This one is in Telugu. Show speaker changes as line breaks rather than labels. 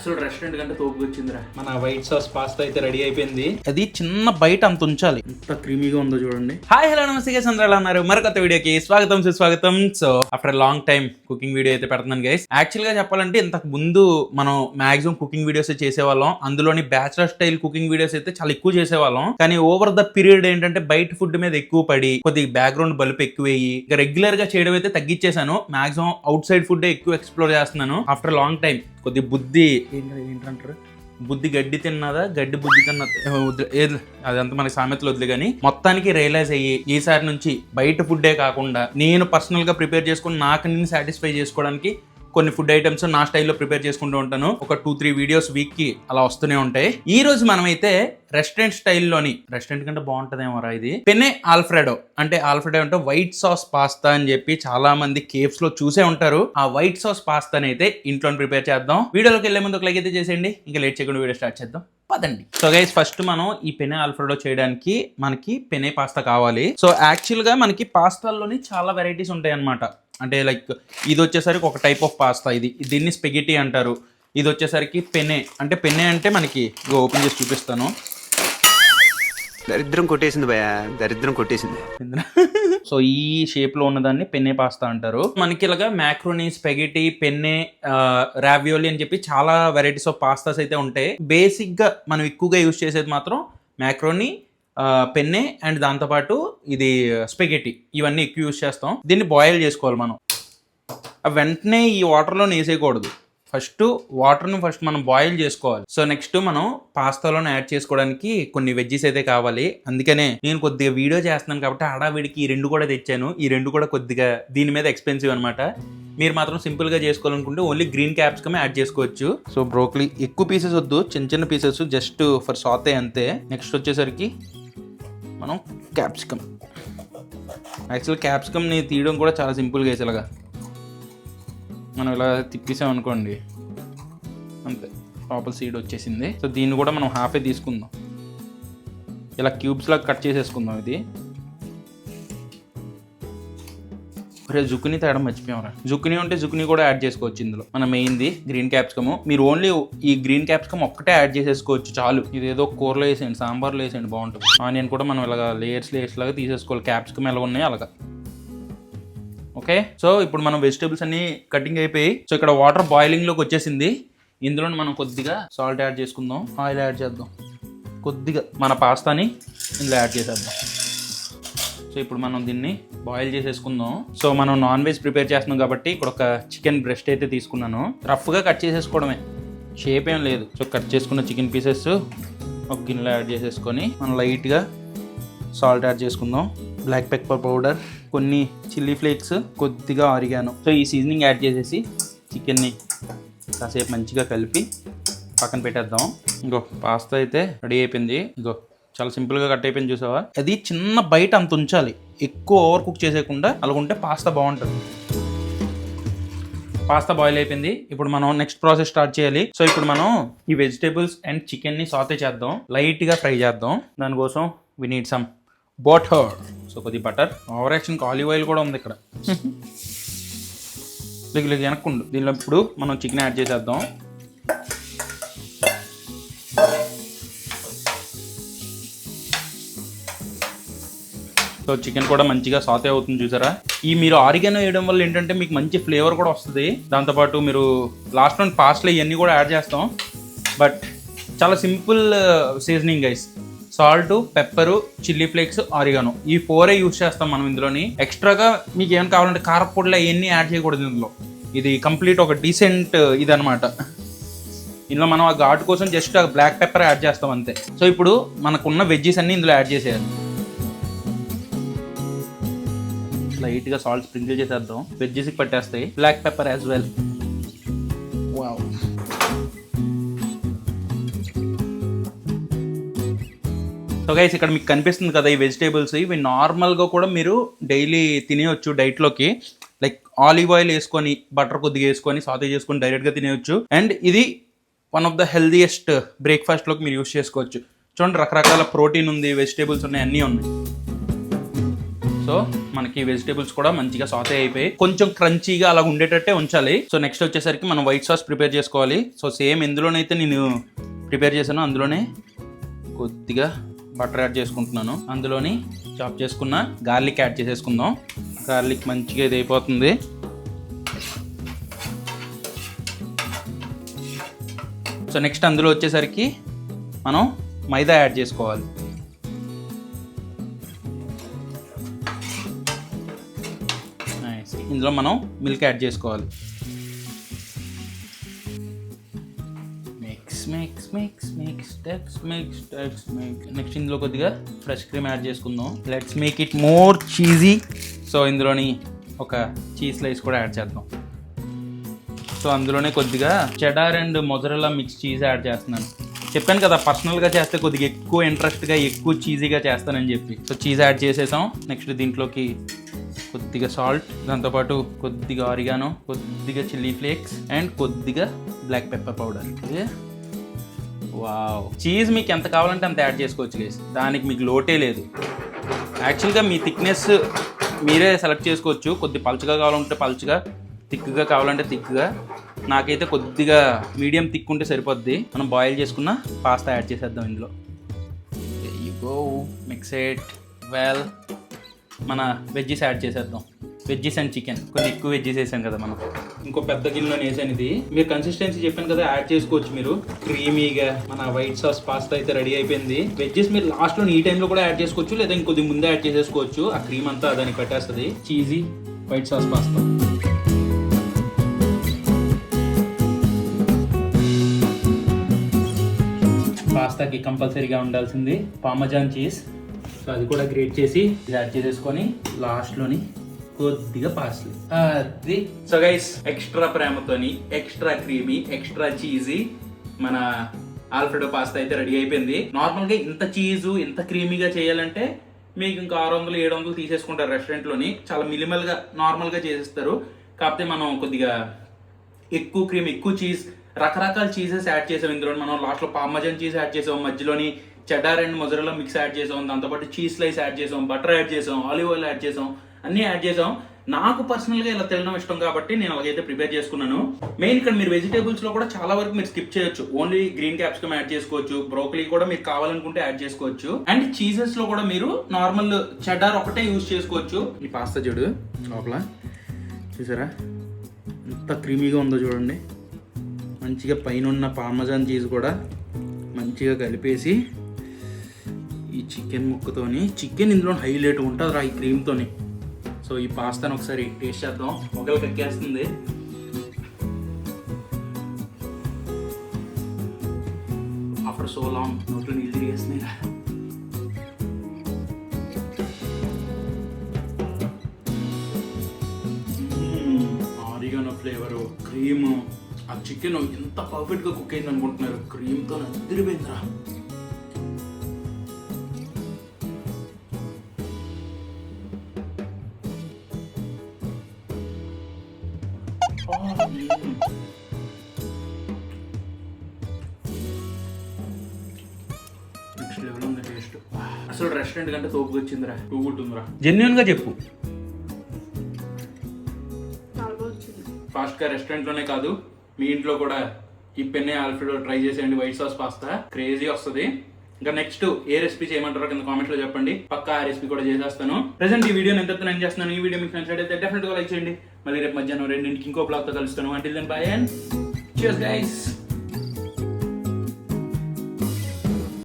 అసలు రెస్టారెంట్ కంటే తోపుకొచ్చిందిరా. మన వైట్ సాస్ పాస్తా అయితే రెడీ అయిపోయింది. అది చిన్న బయట అంత ఉంచాలి, ఎంత క్రీమీగా ఉందో చూడండి. హాయ్ హలో నమస్తే గైస్, అందరూ ఎలా ఉన్నారు? మరొక వీడియోకి స్వాగతం సుస్వాగతం. So after long time cooking video అయితే పెడుతున్నాను గైస్. యాక్చువల్ గా చెప్పాలంటే ఇంతకు ముందు మనం మాక్సిమం కుకింగ్ వీడియోస్ చేసేవాళ్ళం. అందులోని బ్యాచులర్ స్టైల్ కుకింగ్ వీడియోస్ అయితే చాలా ఎక్కువ చేసేవాళ్ళం. కానీ ఓవర్ ద పీరియడ్ ఏంటంటే బయట ఫుడ్ మీద ఎక్కువ పడి కొద్దిగా బ్యాక్గ్రౌండ్ బల్బ్ ఎక్కువయ్యి ఇక రెగ్యులర్ గా చేయడం అయితే తగ్గించేశాను. మాక్సిమం అవుట్ సైడ్ ఫుడ్ ఎక్కువ ఎక్స్ప్లోర్ చేస్తున్నాను ఆఫ్టర్ లాంగ్ టైం. కొద్ది బుద్ధి ఏంటంటారు, బుద్ధి గడ్డి తిన్నదా గడ్డి బుద్ధి తిన్నది ఏది అదంతా మనకి సామెతలు వద్దు. కానీ మొత్తానికి రియలైజ్ అయ్యి ఈసారి నుంచి బయట ఫుడ్డే కాకుండా నేను పర్సనల్ గా ప్రిపేర్ చేసుకుని నాకు నేను సాటిస్ఫై చేసుకోవడానికి కొన్ని ఫుడ్ ఐటమ్స్ నా స్టైల్లో ప్రిపేర్ చేసుకుంటూ ఉంటాను. ఒక 2-3 వీడియోస్ వీక్ కి అలా వస్తూనే ఉంటాయి. ఈ రోజు మనమైతే రెస్టారెంట్ స్టైల్లోని, రెస్టారెంట్ కంటే బాగుంటదేమో రా ఇది, పెనే ఆల్ఫ్రెడో అంటే వైట్ సాస్ పాస్తా అని చెప్పి చాలా మంది కేఫ్స్ లో చూసే ఉంటారు. ఆ వైట్ సాస్ పాస్తాని అయితే ఇంట్లో ప్రిపేర్ చేద్దాం. వీడియోలోకి వెళ్ళే ముందు ఒక లైక్ అయితే చేసేయండి. ఇంకా లేట్ చేయకుండా వీడియో స్టార్ట్ చేద్దాం, పదండి. సో గైస్, ఫస్ట్ మనం ఈ పెనే ఆల్ఫ్రెడో చేయడానికి మనకి పెనే పాస్తా కావాలి. సో యాక్చువల్ గా మనకి పాస్తాల్లోని చాలా వెరైటీస్ ఉంటాయి అన్నమాట. అంటే లైక్ ఇది వచ్చేసరికి ఒక టైప్ ఆఫ్ పాస్తా, దీన్ని స్పెగెటీ అంటారు. ఇది వచ్చేసరికి పెనే అంటే మనకి ఓపెన్ చేసి చూపిస్తాను.
దరిద్రం కొట్టేసింది భయ, దరిద్రం కొట్టేసింది.
సో ఈ షేప్ లో ఉన్నదాన్ని పెన్నే పాస్తా అంటారు. మనకి ఇలాగా మ్యాక్రోనీ, స్పెగెటీ, పెన్నే, రావియోలి అని చెప్పి చాలా వెరైటీస్ ఆఫ్ పాస్తాస్ అయితే ఉంటాయి. బేసిక్ గా మనం ఎక్కువగా యూజ్ చేసేది మాత్రం మ్యాక్రోనీ, పెన్నే అండ్ దాంతోపాటు ఇది స్పెగెటీ, ఇవన్నీ ఎక్కువ యూజ్ చేస్తాం. దీన్ని బాయిల్ చేసుకోవాలి మనం. వెంటనే ఈ వాటర్లో వేసేయకూడదు. వాటర్ను మనం బాయిల్ చేసుకోవాలి. సో నెక్స్ట్ మనం పాస్తాలోనే యాడ్ చేసుకోవడానికి కొన్ని వెజ్జీస్ అయితే కావాలి. అందుకనే నేను కొద్దిగా వీడియో చేస్తున్నాను కాబట్టి హడావిడికి ఈ రెండు కూడా తెచ్చాను. ఈ రెండు కూడా కొద్దిగా దీని మీద ఎక్స్పెన్సివ్ అనమాట. మీరు మాత్రం సింపుల్ గా చేసుకోవాలనుకుంటే ఓన్లీ గ్రీన్ క్యాప్సికమ్ యాడ్ చేసుకోవచ్చు. సో బ్రోకలీ ఎక్కువ పీసెస్ వద్దు, చిన్న చిన్న పీసెస్ జస్ట్ ఫర్ సాతే అంతే. నెక్స్ట్ వచ్చేసరికి మనం క్యాప్సికమ్. యాక్చువల్ క్యాప్సికమ్ని తీయడం కూడా చాలా సింపుల్గా వేసేలాగా మనం ఇలా తిప్పేసాం అనుకోండి, అంతే లోపల సీడ్ వచ్చేసింది. సో దీన్ని కూడా మనం హాఫే తీసుకుందాం, ఇలా క్యూబ్స్ లాగా కట్ చేసేసుకుందాం. ఇది జుక్ని తేడం మర్చిపోయామరా. జుక్ని ఉంటే జుక్ని కూడా యాడ్ చేసుకోవచ్చు. ఇందులో మన మెయిన్ది గ్రీన్ క్యాప్సికమ్. మీరు ఓన్లీ ఈ గ్రీన్ క్యాప్సికమ్ ఒక్కటే యాడ్ చేసేసుకోవచ్చు చాలు. ఇదేదో కూరలో వేసేయండి, సాంబార్లో వేసేయండి, బాగుంటుంది. ఆనియన్ కూడా మనం ఇలాగా లేయర్స్ లాగా తీసేసుకోవాలి. క్యాప్సికమ్ ఎలా ఉన్నాయో అలాగా. ఓకే, సో ఇప్పుడు మనం వెజిటేబుల్స్ అన్ని కటింగ్ అయిపోయి, సో ఇక్కడ వాటర్ బాయిలింగ్లోకి వచ్చేసింది. ఇందులో మనం కొద్దిగా సాల్ట్ యాడ్ చేసుకుందాం, ఆయిల్ యాడ్ చేద్దాం, కొద్దిగా మన పాస్తాని ఇందులో యాడ్ చేసేద్దాం. సో ఇప్పుడు మనం దీన్ని బాయిల్ చేసేసుకుందాం. సో మనం నాన్ వెజ్ ప్రిపేర్ చేస్తున్నాం కాబట్టి ఇక్కడ ఒక చికెన్ బ్రెస్ట్ అయితే తీసుకున్నాను. రఫ్గా కట్ చేసేసుకోవడమే, షేప్ ఏం లేదు. సో కట్ చేసుకున్న చికెన్ పీసెస్ ఒక గిన్నెలో యాడ్ చేసేసుకొని మనం లైట్గా సాల్ట్ యాడ్ చేసుకుందాం, బ్లాక్ పెప్పర్ పౌడర్, కొన్ని చిల్లీ ఫ్లేక్స్, కొద్దిగా ఆరిగానో. సో ఈ సీజనింగ్ యాడ్ చేసేసి చికెన్ని కాసేపు మంచిగా కలిపి పక్కన పెట్టేద్దాం. ఇంకో పాస్తా అయితే రెడీ అయిపోయింది. ఇంకో చాలా సింపుల్గా కట్ అయిపోయింది, చూసావా? అది చిన్న బయట అంత ఉంచాలి, ఎక్కువ ఓవర్ కుక్ చేసేయకుండా. అలాగుంటే పాస్తా బాగుంటుంది. పాస్తా బాయిల్ అయిపోయింది. ఇప్పుడు మనం నెక్స్ట్ ప్రాసెస్ స్టార్ట్ చేయాలి. సో ఇప్పుడు మనం ఈ వెజిటేబుల్స్ అండ్ చికెన్ని సాతే చేద్దాం, లైట్గా ఫ్రై చేద్దాం. దానికోసం we need some butter. So కొద్ది బటర్, ఓవర్ యాక్షన్కి ఆలివ్ ఆయిల్ కూడా ఉంది ఇక్కడ. వెనక్కుండు. దీనిలో ఇప్పుడు మనం చికెన్ యాడ్ చేసేద్దాం. సో చికెన్ కూడా మంచిగా సాతే అవుతుంది, చూసారా? ఈ మీరు ఆరిగానో వేయడం వల్ల ఏంటంటే మీకు మంచి ఫ్లేవర్ కూడా వస్తుంది. దాంతోపాటు మీరు లాస్ట్లో పాస్ట్లో ఇవన్నీ కూడా యాడ్ చేస్తాం. బట్ చాలా simple seasoning guys. Salt, pepper, chilli flakes, oregano, ఈ 4 యూజ్ చేస్తాం మనం ఇందులోని. ఎక్స్ట్రాగా మీకు ఏమైనా కావాలంటే కారపొడిలో అవన్నీ యాడ్ చేయకూడదు ఇందులో. ఇది కంప్లీట్ ఒక డీసెంట్ ఇదనమాట. ఇందులో మనం ఆ ఘాటు కోసం జస్ట్ బ్లాక్ పెప్పర్ యాడ్ చేస్తాం అంతే. సో ఇప్పుడు మనకున్న వెజ్జీస్ అన్ని ఇందులో యాడ్ చేసేయాలి. లైట్గా సాల్ట్ స్ప్రింకిల్ చేసేద్దాం, వెజ్జెస్కి పట్టేస్తాయి. Black pepper as well. Wow. So guys, ఇక్కడ మీకు కనిపిస్తుంది కదా ఈ వెజిటేబుల్స్. ఇవి నార్మల్గా కూడా మీరు డైలీ తినేయచ్చు డైట్లోకి. లైక్ ఆలివ్ ఆయిల్ వేసుకొని, బటర్ కొద్దిగా వేసుకొని సాతే చేసుకొని డైరెక్ట్గా తినేయచ్చు. అండ్ ఇది వన్ ఆఫ్ ద హెల్దీయెస్ట్ బ్రేక్ఫాస్ట్లోకి మీరు యూస్ చేసుకోవచ్చు. చూడండి, రకరకాల ప్రోటీన్ ఉంది, వెజిటేబుల్స్ ఉన్నాయి, అన్నీ ఉన్నాయి. సో మనకి వెజిటేబుల్స్ కూడా మంచిగా సాతే అయిపోయి కొంచెం క్రంచీగా అలా ఉండేటట్టే ఉంచాలి. సో నెక్స్ట్ వచ్చేసరికి మనం వైట్ సాస్ ప్రిపేర్ చేసుకోవాలి. సో సేమ్ ఎందులోనైతే నేను ప్రిపేర్ చేశానో అందులోనే కొద్దిగా బటర్ యాడ్ చేసుకుంటున్నాను. అందులోని చాప్ చేసుకున్న గార్లిక్ యాడ్ చేసేసుకుందాం. గార్లిక్ మంచిగా ఇది అయిపోతుంది. సో నెక్స్ట్ అందులో వచ్చేసరికి మనం మైదా యాడ్ చేసుకోవాలి. ఇందులో మనం మిల్క్ యాడ్ చేసుకోవాలి. నెక్స్ట్ ఇందులో కొద్దిగా ఫ్రెష్ క్రీమ్ యాడ్ చేసుకుందాం. Let's make it more cheesy. So ఇందులోని ఒక చీజ్ స్లైస్ కూడా యాడ్ చేద్దాం. సో అందులోనే కొద్దిగా cheddar and mozzarella mix cheese add చేస్తున్నాను. చెప్పాను కదా పర్సనల్గా చేస్తే కొద్దిగా ఎక్కువ ఇంట్రెస్ట్గా ఎక్కువ చీజీగా చేస్తానని చెప్పి. సో చీజ్ యాడ్ చేసేసాం. నెక్స్ట్ దీంట్లోకి కొద్దిగా సాల్ట్, దాంతోపాటు కొద్దిగా ఆరిగానో, కొద్దిగా చిల్లీ ఫ్లేక్స్ అండ్ కొద్దిగా black pepper powder. Wow, cheese మీకు ఎంత కావాలంటే అంత యాడ్ చేసుకోవచ్చు గైస్. దానికి మీకు లోటే లేదు. యాక్చువల్గా మీ థిక్నెస్ మీరే సెలెక్ట్ చేసుకోవచ్చు. కొద్ది పలుచగా కావాలంటే పలుచగా, థిక్గా కావాలంటే థిక్గా. నాకైతే కొద్దిగా మీడియం థిక్ ఉంటే సరిపోద్ది. మనం బాయిల్ చేసుకున్న పాస్తా యాడ్ చేసేద్దాం ఇందులో. Mix it well. మన వెజ్జీస్ యాడ్ చేసేద్దాం. వెజ్జీస్ అండ్ చికెన్ కొన్ని ఎక్కువ వెజ్జీస్ వేసాం కదా మనం. ఇంకో పెద్ద గిన్నెలో వేసాను ఇది. మీరు కన్సిస్టెన్సీ చెప్పాను కదా యాడ్ చేసుకోవచ్చు మీరు. క్రీమీగా మన వైట్ సాస్ పాస్తా అయితే రెడీ అయిపోయింది. వెజ్జెస్ మీరు లాస్ట్లో ఈ టైంలో కూడా యాడ్ చేసుకోవచ్చు, లేదా ఇంకొద్ది ముందే యాడ్ చేసేసుకోవచ్చు. ఆ క్రీమ్ అంతా దానికి పెట్టేస్తుంది. Cheesy white sauce pasta. పాస్తాకి కంపల్సరీగా ఉండాల్సింది పార్మెజాన్ చీజ్. సో అది కూడా గ్రేట్ చేసి యాడ్ చేసేసుకొని లాస్ట్లోని కొద్దిగా పార్స్లీ. అది సో గైస్, ఎక్స్ట్రా ప్రేమతోని ఎక్స్ట్రా క్రీమీ ఎక్స్ట్రా చీజీ మన ఆల్ఫ్రెడో పాస్తా అయితే రెడీ అయిపోయింది. నార్మల్గా ఇంత చీజు ఇంత క్రీమీగా చేయాలంటే మీకు ఇంకా 600-700 తీసేసుకుంటారు రెస్టారెంట్లోని. చాలా మినిమల్గా నార్మల్గా చేసేస్తారు. కాకపోతే మనం కొద్దిగా ఎక్కువ క్రీమ్ ఎక్కువ చీజ్ రకరకాల చీజెస్ యాడ్ చేసాం ఇందులో. మనం లాస్ట్లో పార్మెజాన్ చీజ్ యాడ్ చేసాం, మధ్యలోని చెడార్ అండ్ మొజరెల్లా మిక్స్ యాడ్ చేసాం, దాంతోపాటు చీజ్ స్లైస్ యాడ్ చేసాం, బటర్ యాడ్ చేసాం, ఆలివ్ ఆయిల్ యాడ్ చేసాం, అన్నీ యాడ్ చేసాం. నాకు పర్సనల్గా ఇలా తినడం ఇష్టం కాబట్టి నేను అలాగైతే ప్రిపేర్ చేసుకున్నాను. మెయిన్ ఇక్కడ మీరు వెజిటేబుల్స్లో కూడా చాలా వరకు మీరు స్కిప్ చేయొచ్చు. ఓన్లీ గ్రీన్ క్యాప్సికమ్ యాడ్ చేసుకోవచ్చు, బ్రోకలీ కూడా మీరు కావాలనుకుంటే యాడ్ చేసుకోవచ్చు. అండ్ చీజెస్లో కూడా మీరు నార్మల్ చెడార్ ఒకటే యూజ్ చేసుకోవచ్చు. ఈ పాస్తా చూడు లోపల చూసారా ఎంత క్రీమీగా ఉందో చూడండి. మంచిగా పైన ఉన్న పార్మెజాన్ చీజ్ కూడా మంచిగా కలిపేసి ఈ చికెన్ ముక్కతోని, చికెన్ ఇందులో హైలైట్ ఉంటుంది రా ఈ క్రీమ్తోని. సో ఈ పాస్తాను ఒకసారి టేస్ట్ చేద్దాం. ఒకరికి ఎక్కేస్తుంది. ఆఫ్టర్ సో లాంగ్ నోట్లో నీళ్ళు తిరిగేస్తున్నాయి. ఆరిగానో ఫ్లేవరు, క్రీము, ఆ చికెన్ ఎంత పర్ఫెక్ట్గా కుక్ అయింది అనుకుంటున్నారు. క్రీమ్తో అదిరిపోయిందిరా. నెక్స్ట్ లెవెల్ ఉంది టేస్ట్. అసలు రెస్టారెంట్ కంటే తోపుగా వచ్చిందిరా. టూ గుడ్ ఉందిరా. జెన్యున్గా చెప్పు. ఫాస్ట్గా రెస్టారెంట్లోనే కాదు మీ ఇంట్లో కూడా ఈ పెన్నే ఆల్ఫ్రెడో ట్రై చేసేయండి. వైట్ సాస్ పాస్తా క్రేజీ వస్తుంది. ఇంకా నెక్స్ట్ ఏ రెసిపీ చేయమంటారో కింద కామెంట్స్ లో చెప్పండి. పక్కా ఆ రెసిపీ కూడా చేసేస్తాను. ప్రెసెంట్ ఈ వీడియోని ఎంత నేను చేస్తున్నాను. ఈ వీడియో మీకు నచ్చినట్లయితే డెఫినెట్ గా లైక్ చేయండి. మళ్ళీ రేపు మధ్యాహ్నం 2ంటికి ఇంకో బ్లాగ్ తో కలుస్తాను. Until then bye and cheers guys.